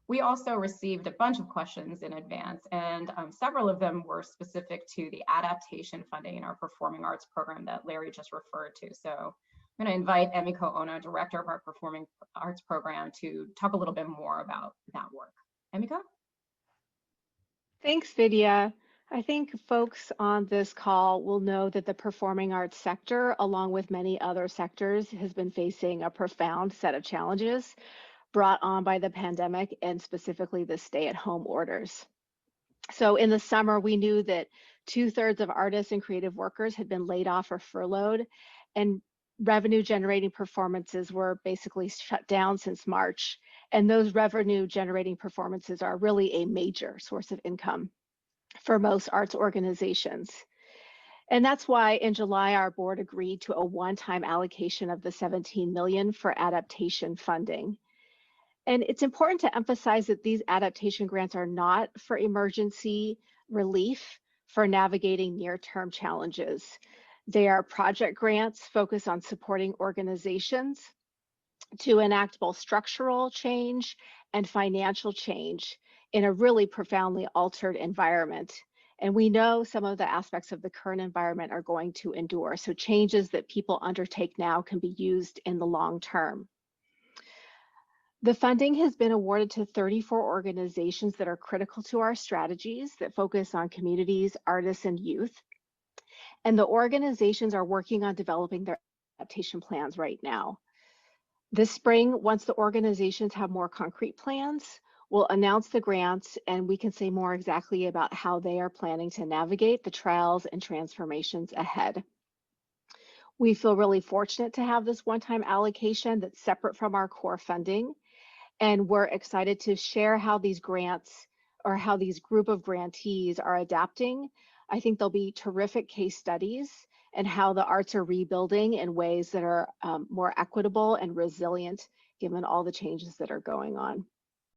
We also received a bunch of questions in advance, and several of them were specific to the adaptation funding in our performing arts program that Larry just referred to. So I'm going to invite Emiko Ono, director of our performing arts program, to talk a little bit more about that work. Emiko? Thanks, Vidya. I think folks on this call will know that the performing arts sector, along with many other sectors, has been facing a profound set of challenges brought on by the pandemic and specifically the stay-at-home orders. So in the summer, we knew that 2/3 of artists and creative workers had been laid off or furloughed, and revenue generating performances were basically shut down since March. And those revenue generating performances are really a major source of income for most arts organizations. And that's why in July, our board agreed to a one-time allocation of the $17 million for adaptation funding. And it's important to emphasize that these adaptation grants are not for emergency relief for navigating near-term challenges. They are project grants focused on supporting organizations to enact both structural change and financial change in a really profoundly altered environment. And we know some of the aspects of the current environment are going to endure. So changes that people undertake now can be used in the long term. The funding has been awarded to 34 organizations that are critical to our strategies that focus on communities, artists, and youth. And the organizations are working on developing their adaptation plans right now. This spring, once the organizations have more concrete plans, we'll announce the grants and we can say more exactly about how they are planning to navigate the trials and transformations ahead. We feel really fortunate to have this one-time allocation that's separate from our core funding. And we're excited to share how these grants or how these group of grantees are adapting. I think there'll be terrific case studies and how the arts are rebuilding in ways that are more equitable and resilient given all the changes that are going on.